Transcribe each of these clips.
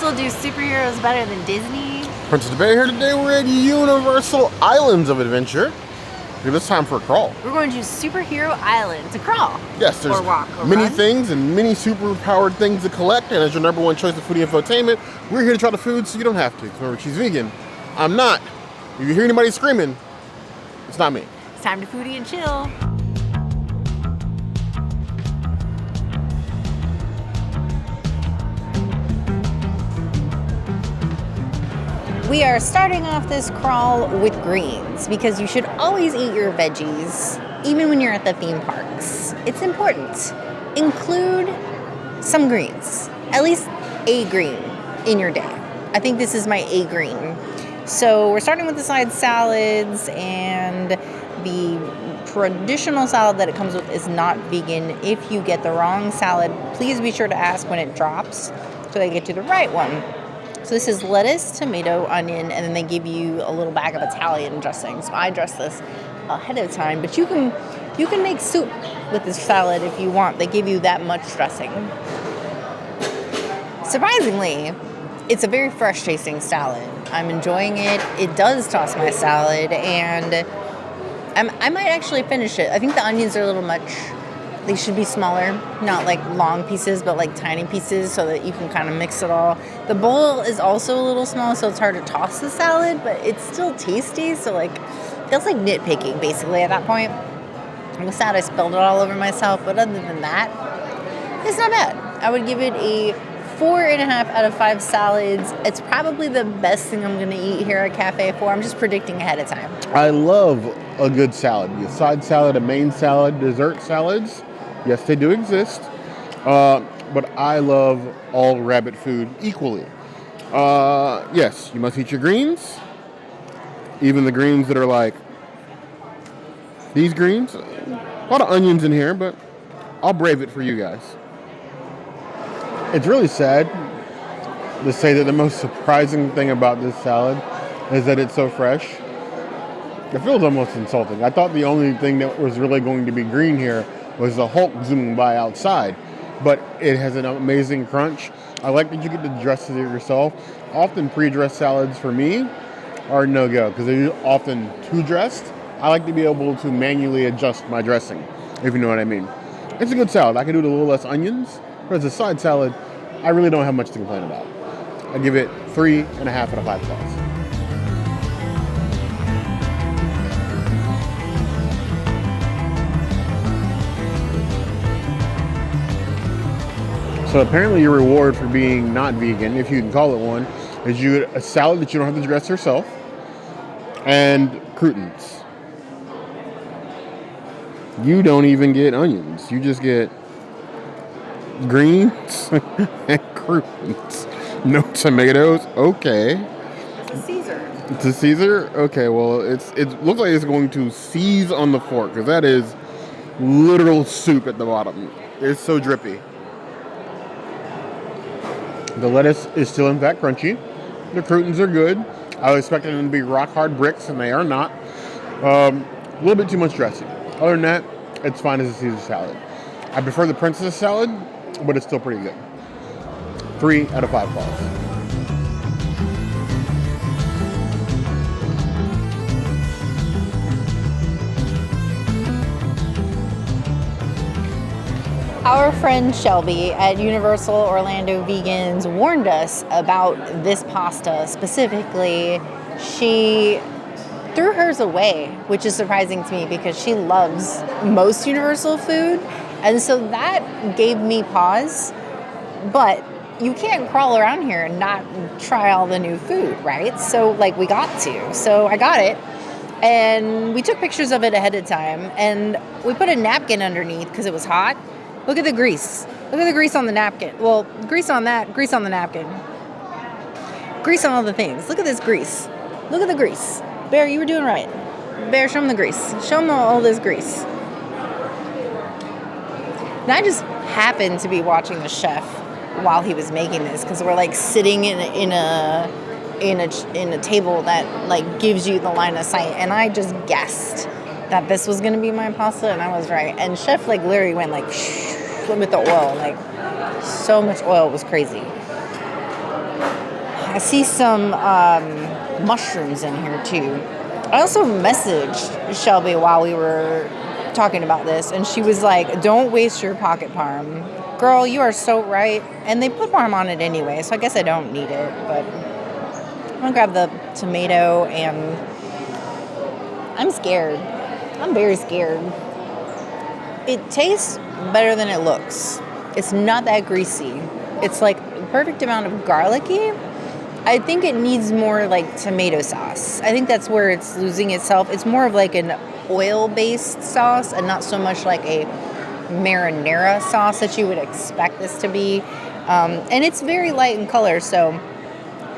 Universal do superheroes better than Disney? Princess Bay here today. We're at Universal Islands of Adventure. Maybe it's time for a crawl. We're going to Superhero Island to crawl. Yes, there's or walk, or many run. things and many super-powered things to collect. And as your number one choice of foodie infotainment, we're here to try the food so you don't have to. Remember, she's vegan. I'm not. If you hear anybody screaming, it's not me. It's time to foodie and chill. We are starting off this crawl with greens because you should always eat your veggies, even when you're at the theme parks. It's important. Include some greens, at least a green in your day. I think this is my A green. So we're starting with the side salads, and the traditional salad that it comes with is not vegan. If you get the wrong salad, please be sure to ask when it drops so they get you the right one. So this is lettuce, tomato, onion, and then they give you a little bag of Italian dressing. So I dress this ahead of time, but you can make soup with this salad if you want. They give you that much dressing. Surprisingly, it's a very fresh tasting salad. I'm enjoying it. It does toss my salad, and I might actually finish it. I think the onions are a little much. They should be smaller, not like long pieces, but like tiny pieces so that you can kind of mix it all. The bowl is also a little small, so it's hard to toss the salad, but it's still tasty. So like, feels like nitpicking basically at that point. I'm sad I spilled it all over myself, but other than that, it's not bad. I would give it a 4.5 out of 5 salads. It's probably the best thing I'm going to eat here at Cafe 4. I'm just predicting ahead of time. I love a good salad. A side salad, a main salad, dessert salads. Yes, they do exist. But I love all rabbit food equally. Yes, you must eat your greens. Even the greens that are like these greens. A lot of onions in here, but I'll brave it for you guys. It's really sad to say that the most surprising thing about this salad is that it's so fresh. It feels almost insulting. I thought the only thing that was really going to be green here was the Hulk zooming by outside, but it has an amazing crunch. I like that you get to dress it yourself. Often pre-dressed salads for me are no-go because they're often too dressed. I like to be able to manually adjust my dressing, if you know what I mean. It's a good salad. I can do it a little less onions, but as a side salad, I really don't have much to complain about. I give it 3.5 out of 5 stars. So apparently your reward for being not vegan, if you can call it one, is you get a salad that you don't have to dress yourself and croutons. You don't even get onions. You just get greens and croutons. No tomatoes. Okay. It's a Caesar. It's a Caesar? Okay, well, it looks like it's going to seize on the fork because that is literal soup at the bottom. It's so drippy. The lettuce is still, in fact, crunchy. The croutons are good. I was expecting them to be rock-hard bricks, and they are not. A little bit too much dressing. Other than that, it's fine as a Caesar salad. I prefer the princess salad, but it's still pretty good. 3 out of 5 balls. Our friend Shelby at Universal Orlando Vegans warned us about this pasta specifically. She threw hers away, which is surprising to me because she loves most Universal food. And so that gave me pause. But you can't crawl around here and not try all the new food, right? So like we got to. So I got it. And we took pictures of it ahead of time. And we put a napkin underneath because it was hot. Look at the grease. Look at the grease on the napkin. Well, grease on that, grease on the napkin. Grease on all the things. Look at this grease. Look at the grease. Bear, you were doing right. Bear, show them the grease. Show them all this grease. And I just happened to be watching the chef while he was making this because we're like sitting in a table that like gives you the line of sight, and I just guessed that this was gonna be my pasta, and I was right. And chef like literally went like with the oil, like so much oil, it was crazy. I see some mushrooms in here too. I also messaged Shelby while we were talking about this, and she was like, don't waste your pocket parm. Girl, you are so right. And they put parm on it anyway, so I guess I don't need it. But I'm going to grab the tomato, and I'm scared. I'm very scared. It tastes better than it looks. It's not that greasy. It's like the perfect amount of garlicky. I think it needs more like tomato sauce. I think that's where it's losing itself. It's more of like an oil-based sauce and not so much like a marinara sauce that you would expect this to be. And it's very light in color, so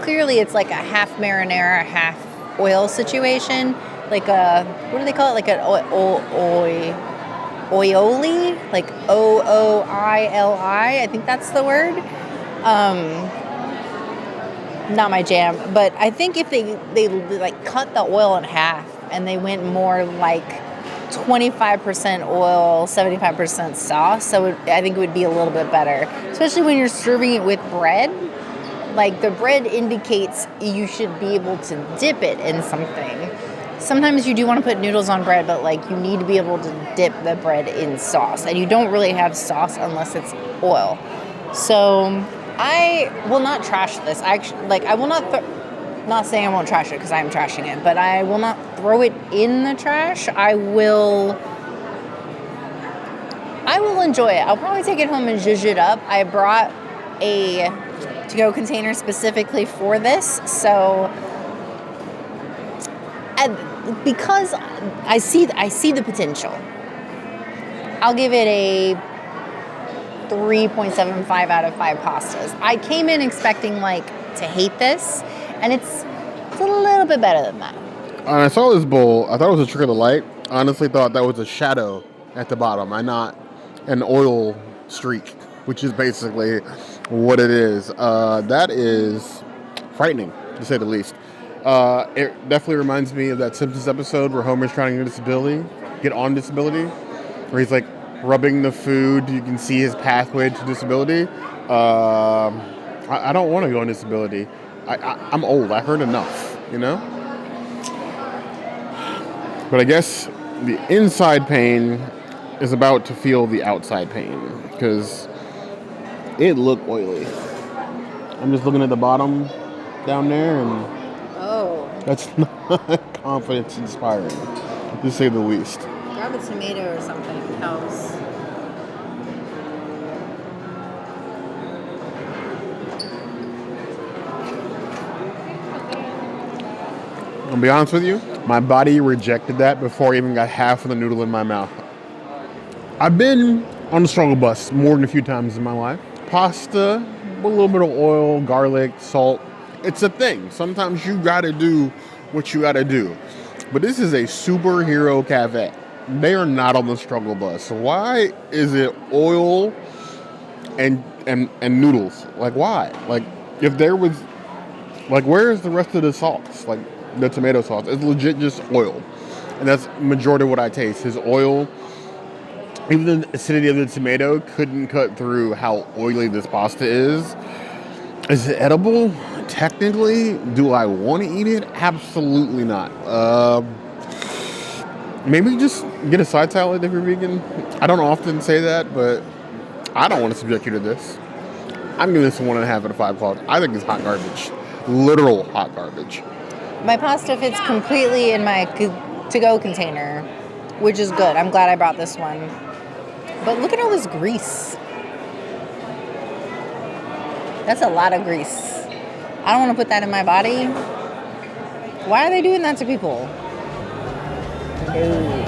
clearly it's like a half marinara, half oil situation. Like a, what do they call it? Like an aioli? Like Oili. I think that's the word. Not my jam, but I think if they like cut the oil in half and they went more like 25% oil, 75% sauce, so I think it would be a little bit better, especially when you're serving it with bread. Like the bread indicates you should be able to dip it in something. Sometimes you do want to put noodles on bread, but like you need to be able to dip the bread in sauce, and you don't really have sauce unless it's oil. So I will not trash this. I will not saying I won't trash it because I am trashing it, but I will not throw it in the trash. I will enjoy it. I'll probably take it home and zhuzh it up. I brought a to-go container specifically for this, so because I see the potential, I'll give it a 3.75 out of 5 pastas. I came in expecting like to hate this, and it's a little bit better than that. When I saw this bowl, I thought it was a trick of the light. I honestly thought that was a shadow at the bottom, and not an oil streak, which is basically what it is. That is frightening, to say the least. It definitely reminds me of that Simpsons episode where Homer's trying to get on disability, where he's like rubbing the food. You can see his pathway to disability. I don't want to go on disability. I'm old. I heard enough, you know? But I guess the inside pain is about to feel the outside pain, because it looked oily. I'm just looking at the bottom down there, and that's not confidence inspiring, to say the least. Grab a tomato or something. It helps. I'll be honest with you, my body rejected that before I even got half of the noodle in my mouth. I've been on the struggle bus more than a few times in my life. Pasta, with a little bit of oil, garlic, salt. It's a thing. Sometimes you gotta do what you gotta do. But this is a superhero cafe. They are not on the struggle bus. So why is it oil and noodles? Like, why? Like, if there was, like, where is the rest of the sauce? Like, the tomato sauce. It's legit just oil. And that's majority of what I taste is oil. Even the acidity of the tomato couldn't cut through how oily this pasta is. Is it edible? Technically, do I want to eat it? Absolutely not. Maybe just get a side salad if you're vegan. I don't often say that, but I don't want to subject you to this. I'm giving this a 1.5 out of 5 claws. I think it's hot garbage. Literal hot garbage. My pasta fits completely in my to-go container, which is good. I'm glad I brought this one. But look at all this grease. That's a lot of grease. I don't want to put that in my body. Why are they doing that to people? No.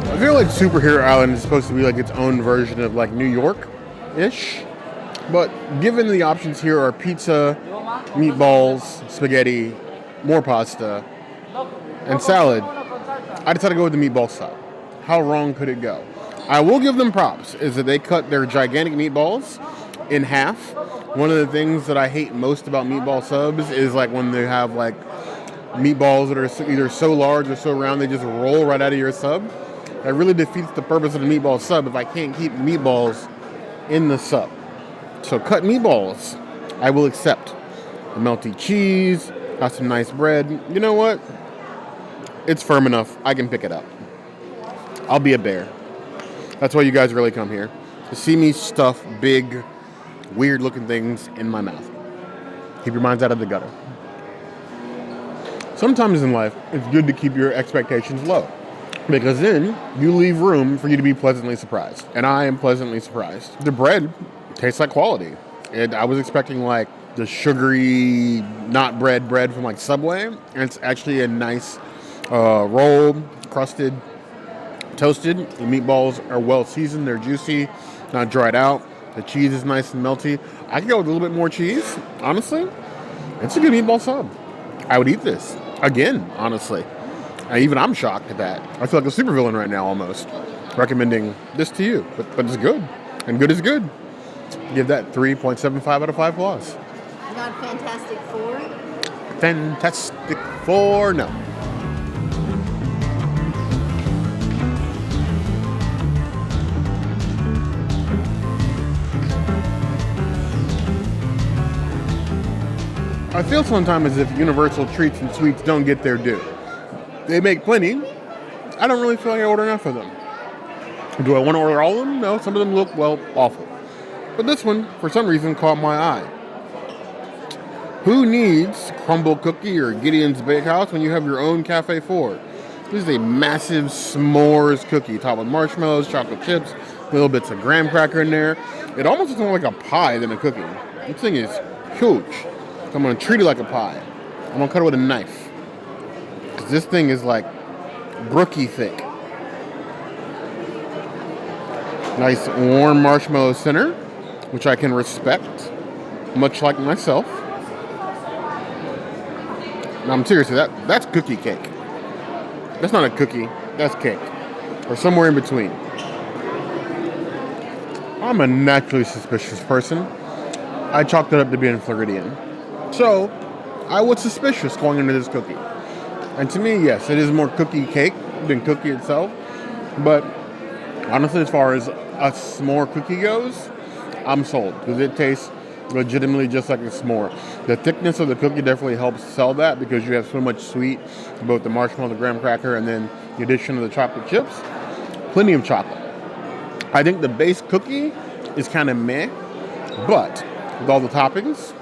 I feel like Superhero Island is supposed to be like its own version of like New York-ish. But given the options here are pizza, meatballs, spaghetti, more pasta, and salad, I decided to go with the Meatball Sub. How wrong could it go? I will give them props, is that they cut their gigantic meatballs in half. One of the things that I hate most about meatball subs is like when they have like meatballs that are either so large or so round they just roll right out of your sub. That really defeats the purpose of the meatball sub if I can't keep meatballs in the sub. So cut meatballs, I will accept. The melty cheese, got some nice bread. You know what? It's firm enough. I can pick it up. I'll be a bear. That's why you guys really come here. To see me stuff big, weird-looking things in my mouth. Keep your minds out of the gutter. Sometimes in life, it's good to keep your expectations low. Because then you leave room for you to be pleasantly surprised. And I am pleasantly surprised. The bread tastes like quality. And I was expecting like the sugary, not bread from like Subway. And it's actually a nice roll, crusted, toasted. The meatballs are well seasoned. They're juicy, not dried out. The cheese is nice and melty. I could go with a little bit more cheese, honestly. It's a good meatball sub. I would eat this again, honestly. Even I'm shocked at that. I feel like a supervillain right now, almost. Recommending this to you. But it's good. And good is good. Give that 3.75 out of 5 claws. Not Fantastic Four? Fantastic Four, no. I feel sometimes as if Universal treats and sweets don't get their due. They make plenty. I don't really feel like I order enough of them. Do I want to order all of them? No, some of them look, well, awful. But this one, for some reason, caught my eye. Who needs crumble cookie or Gideon's Bakehouse when you have your own Cafe 4? This is a massive s'mores cookie topped with marshmallows, chocolate chips, little bits of graham cracker in there. It almost looks more like a pie than a cookie. This thing is huge. So I'm going to treat it like a pie. I'm going to cut it with a knife. Because this thing is like brookie thick. Nice warm marshmallow center, which I can respect, much like myself. No, I'm serious. That's cookie cake. That's not a cookie. That's cake. Or somewhere in between. I'm a naturally suspicious person. I chalked it up to being Floridian. So, I was suspicious going into this cookie. And to me, yes, it is more cookie cake than cookie itself. But honestly, as far as a s'more cookie goes, I'm sold. Because it tastes legitimately just like a s'more. The thickness of the cookie definitely helps sell that because you have so much sweet, both the marshmallow, the graham cracker, and then the addition of the chocolate chips. Plenty of chocolate. I think the base cookie is kind of meh, but with all the toppings,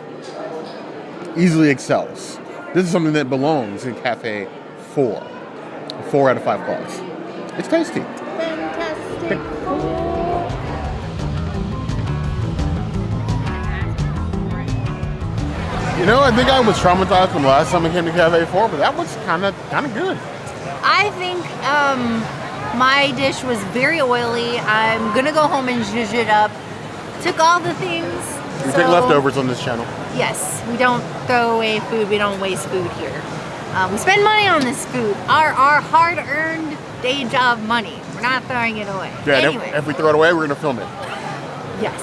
easily excels. This is something that belongs in Cafe 4. 4 out of 5 claws. It's tasty. Fantastic. You know, I think I was traumatized from the last time I came to Cafe 4, but that was kind of good. I think my dish was very oily. I'm gonna go home and zhuzh it up. Took all the things. We take leftovers on this channel. Yes, we don't throw away food. We don't waste food here. We spend money on this food. Our hard-earned day job money. We're not throwing it away. Yeah, anyway. if we throw it away, we're gonna film it. Yes.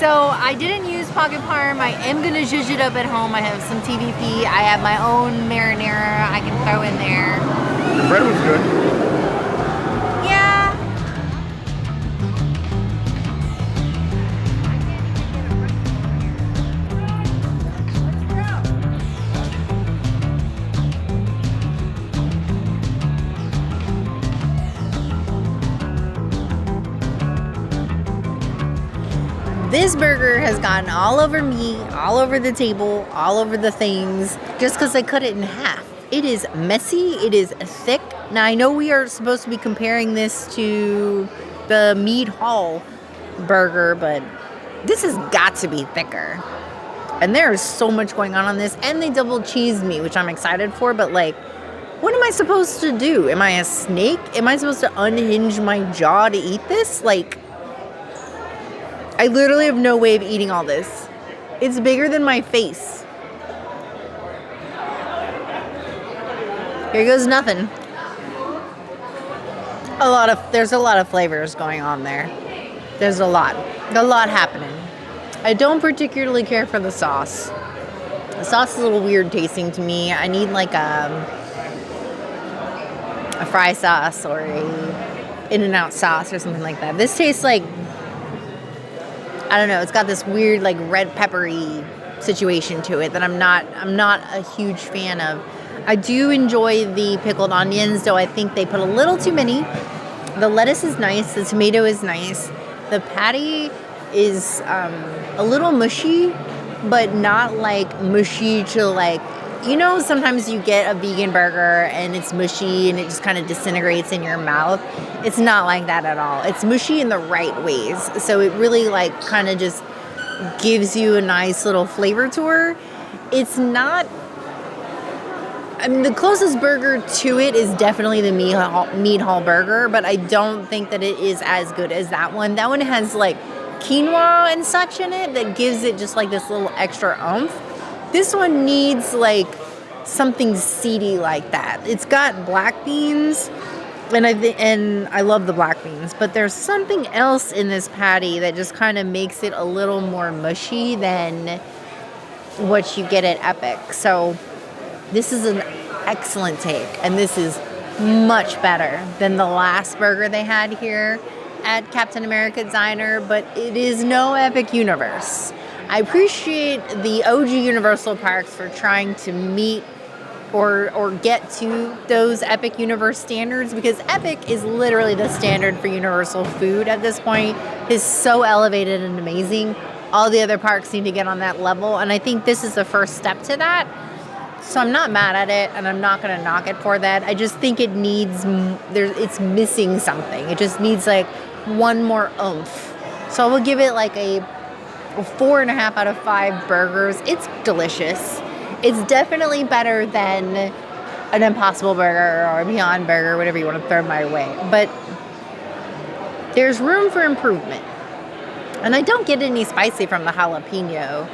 So I didn't use pocket parm. I am gonna zhuzh it up at home. I have some TVP. I have my own marinara I can throw in there. The bread was good. Yeah. This burger has gotten all over me, all over the table, all over the things, just because I cut it in half. It is messy, it is thick. Now I know we are supposed to be comparing this to the Mead Hall burger, but this has got to be thicker. And there is so much going on this, and they double cheesed me, which I'm excited for, but like, what am I supposed to do? Am I a snake? Am I supposed to unhinge my jaw to eat this? Like, I literally have no way of eating all this. It's bigger than my face. Here goes nothing. There's a lot of flavors going on there. There's a lot happening. I don't particularly care for the sauce. The sauce is a little weird tasting to me. I need like a fry sauce or a In-N-Out sauce or something like that. This tastes like, I don't know, it's got this weird like red peppery situation to it that I'm not a huge fan of. I do enjoy the pickled onions, though I think they put a little too many. The lettuce is nice, the tomato is nice. The patty is a little mushy, but not like mushy to like, you know, sometimes you get a vegan burger and it's mushy and it just kind of disintegrates in your mouth. It's not like that at all. It's mushy in the right ways. So it really like kind of just gives you a nice little flavor to her. It's not, I mean, the closest burger to it is definitely the meat hall burger, but I don't think that it is as good as that one. That one has like quinoa and such in it that gives it just like this little extra oomph. This one needs like something seedy like that. It's got black beans, and I love the black beans, but there's something else in this patty that just kind of makes it a little more mushy than what you get at Epic. So this is an excellent take, and this is much better than the last burger they had here at Captain America Diner, but it is no Epic Universe. I appreciate the OG Universal Parks for trying to meet or get to those Epic Universe standards, because Epic is literally the standard for Universal food at this point. It's so elevated and amazing. All the other parks need to get on that level, and I think this is the first step to that. So I'm not mad at it, and I'm not going to knock it for that. I just think it needs, it's missing something. It just needs like one more oomph. So I will give it like a 4.5 out of 5 burgers. It's delicious. It's definitely better than an Impossible Burger or a Beyond Burger, whatever you want to throw my way. But there's room for improvement. And I don't get any spicy from the jalapeno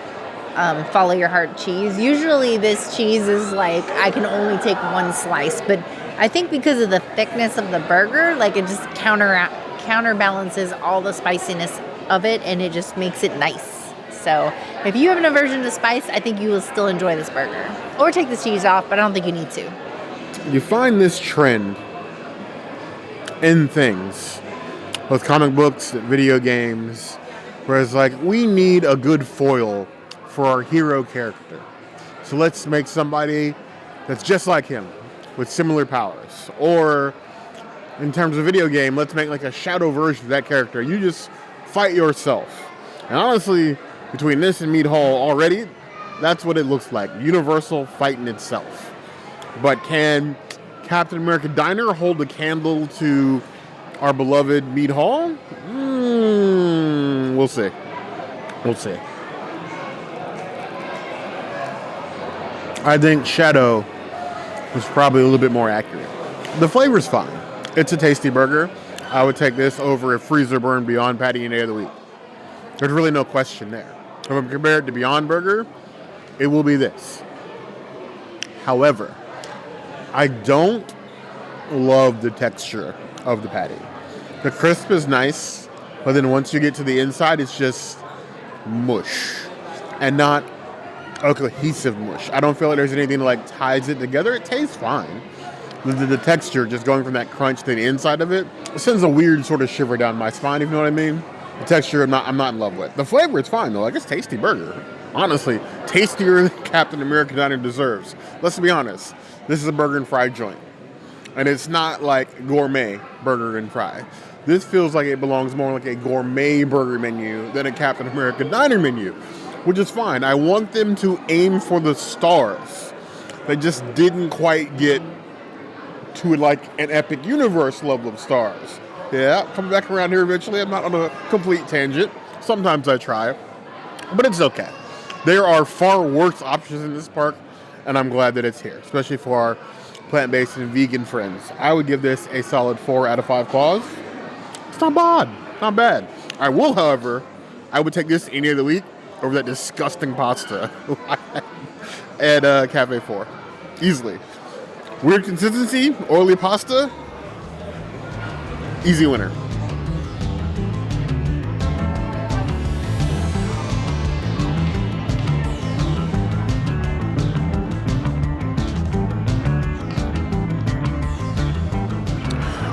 follow your heart cheese. Usually this cheese is like, I can only take one slice, but I think because of the thickness of the burger, like it just counterbalances all the spiciness of it, and it just makes it nice. So if you have an aversion to spice, I think you will still enjoy this burger. Or take the cheese off, but I don't think you need to. You find this trend in things with comic books, video games, where it's like, we need a good foil for our hero character. So let's make somebody that's just like him with similar powers. Or in terms of video game, let's make like a shadow version of that character. You just fight yourself. And honestly, between this and Meat Hall already, that's what it looks like. Universal fighting itself. But can Captain America Diner hold a candle to our beloved Meat Hall? We'll see. We'll see. I think Shadow was probably a little bit more accurate. The flavor's fine. It's a tasty burger. I would take this over a freezer burn Beyond Patty any day of the week. There's really no question there. If I'm compared to Beyond Burger, it will be this. However, I don't love the texture of the patty. The crisp is nice, but then once you get to the inside, it's just mush and not a cohesive mush. I don't feel like there's anything that like ties it together. It tastes fine. The texture, just going from that crunch to the inside of it, sends a weird sort of shiver down my spine, if you know what I mean. The texture, I'm not in love with. The flavor, it's fine though. Like, it's a tasty burger. Honestly, tastier than Captain America Diner deserves. Let's be honest. This is a burger and fry joint. And it's not like gourmet burger and fry. This feels like it belongs more like a gourmet burger menu than a Captain America Diner menu, which is fine. I want them to aim for the stars. They just didn't quite get to like an Epic Universe level of stars. Yeah, coming back around here eventually. I'm not on a complete tangent. Sometimes I try, but it's okay. There are far worse options in this park, and I'm glad that it's here, especially for our plant-based and vegan friends. I would give this a solid 4 out of 5 claws. It's not bad. Not bad. I will, however, I would take this any day of the week over that disgusting pasta at Cafe 4. Easily. Weird consistency, oily pasta, easy winner.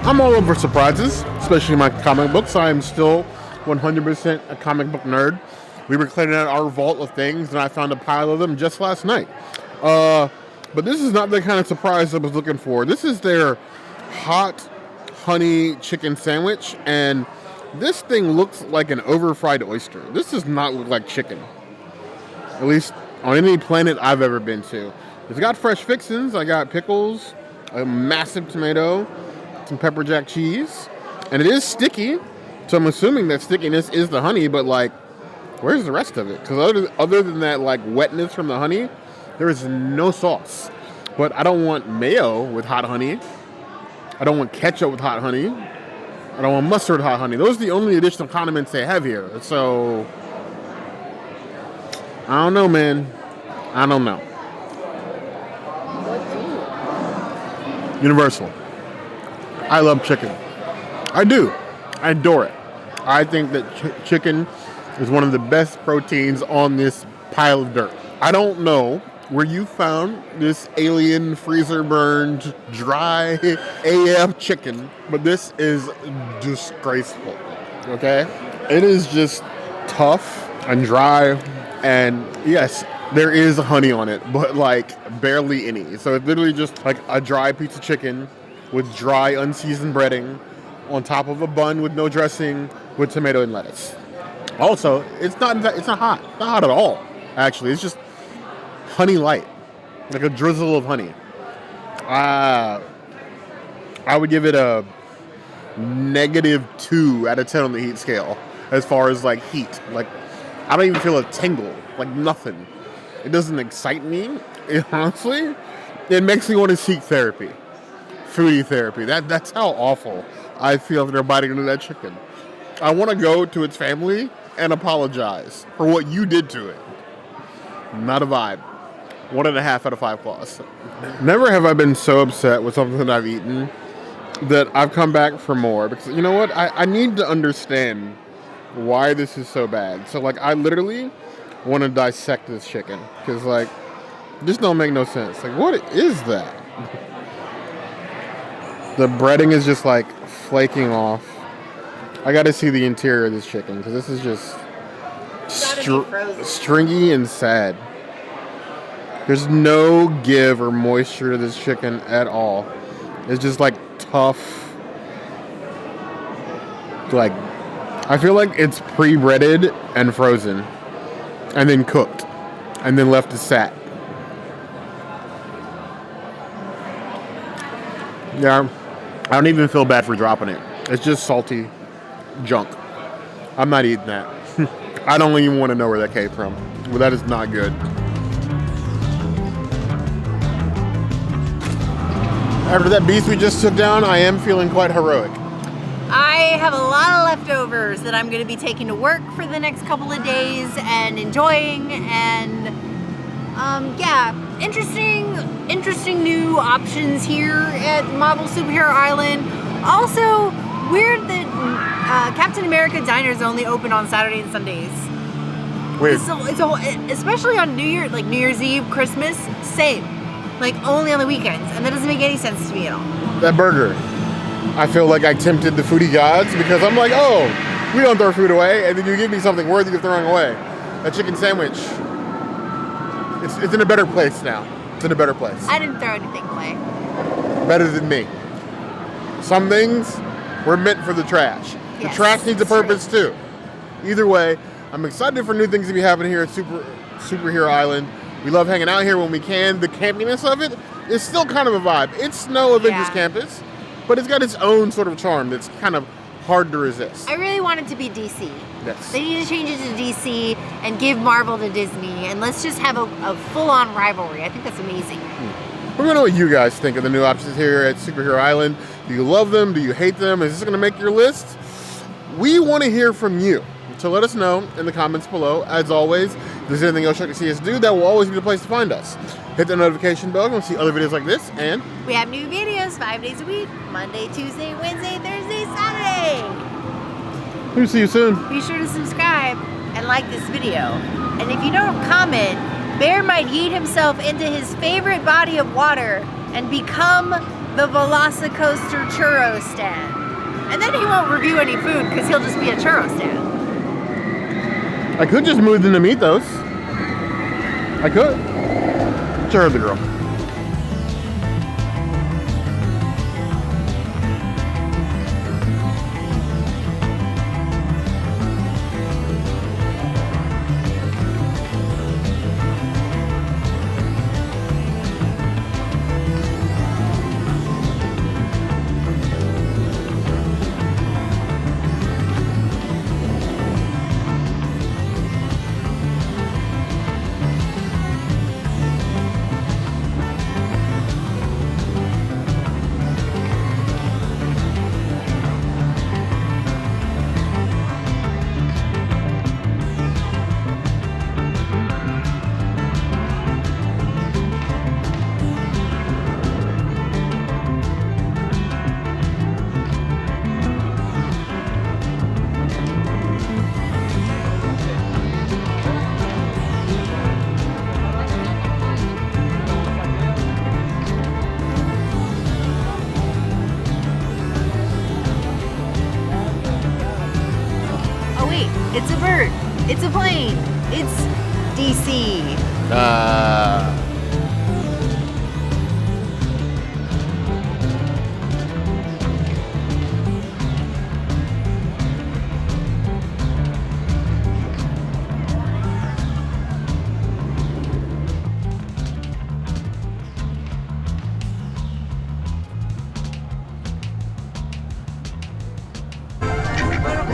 I'm all over surprises, especially in my comic books. I am still 100% a comic book nerd. We were cleaning out our vault of things, and I found a pile of them just last night. But this is not the kind of surprise I was looking for. This is their hot honey chicken sandwich, and this thing looks like an over-fried oyster. This does not look like chicken, at least on any planet I've ever been to. It's got fresh fixings. I got pickles, a massive tomato, some pepper jack cheese, and it is sticky, so I'm assuming that stickiness is the honey, but like, where's the rest of it? Because other than that like wetness from the honey, there is no sauce. But I don't want mayo with hot honey. I don't want ketchup with hot honey. I don't want mustard with hot honey. Those are the only additional condiments they have here. So, I don't know, man. I don't know. Universal. I love chicken. I do. I adore it. I think that chicken is one of the best proteins on this pile of dirt. I don't know where you found this alien freezer-burned, dry AF chicken, but this is disgraceful, okay? It is just tough and dry, and yes, there is honey on it, but like barely any. So it's literally just like a dry piece of chicken with dry, unseasoned breading on top of a bun with no dressing with tomato and lettuce. Also, it's not hot. Not hot at all, actually. It's just honey light, like a drizzle of honey. I would give it a -2 out of 10 on the heat scale as far as like heat. Like, I don't even feel a tingle, like nothing. It doesn't excite me, honestly. It makes me want to seek therapy, foodie therapy. That's how awful I feel after biting into that chicken. I want to go to its family and apologize for what you did to it. Not a vibe. 1.5 out of 5 claws. Never have I been so upset with something that I've eaten that I've come back for more. Because you know what? I need to understand why this is so bad. So like, I literally want to dissect this chicken. Because like, this don't make no sense. Like, what is that? The breading is just like flaking off. I got to see the interior of this chicken. Because this is just stringy and sad. There's no give or moisture to this chicken at all. It's just like tough. Like, I feel like it's pre-breaded and frozen. And then cooked. And then left to sat. Yeah, I don't even feel bad for dropping it. It's just salty junk. I'm not eating that. I don't even want to know where that came from. Well, that is not good. After that beast we just took down, I am feeling quite heroic. I have a lot of leftovers that I'm going to be taking to work for the next couple of days and enjoying, and yeah, interesting new options here at Marvel Superhero Island. Also, weird that Captain America diners only open on Saturday and Sundays. Weird. Especially on New Year's Eve, Christmas, same. Like, only on the weekends. And that doesn't make any sense to me at all. That burger. I feel like I tempted the foodie gods because I'm like, oh, we don't throw food away. And then you give me something worthy of throwing away. That chicken sandwich. It's in a better place now. It's in a better place. I didn't throw anything away. Better than me. Some things were meant for the trash. Yes, the trash needs a purpose too. Either way, I'm excited for new things to be happening here at Superhero Island. We love hanging out here when we can. The campiness of it is still kind of a vibe. It's no Avengers campus, but it's got its own sort of charm that's kind of hard to resist. I really want it to be DC. Yes. They need to change it to DC and give Marvel to Disney, and let's just have a full-on rivalry. I think that's amazing. We're going to know what you guys think of the new options here at Superhero Island. Do you love them? Do you hate them? Is this going to make your list? We want to hear from you. So let us know in the comments below. As always, if there's anything else you like to see us do, that will always be the place to find us. Hit the notification bell and see other videos like this. And we have new videos 5 days a week. Monday, Tuesday, Wednesday, Thursday, Saturday. We'll see you soon. Be sure to subscribe and like this video. And if you don't comment, Bear might yeet himself into his favorite body of water and become the Velocicoaster churro stand. And then he won't review any food because he'll just be a churro stand. I could just move them to Mythos. I could. Churro the girl. It's a bird. It's a plane. It's DC.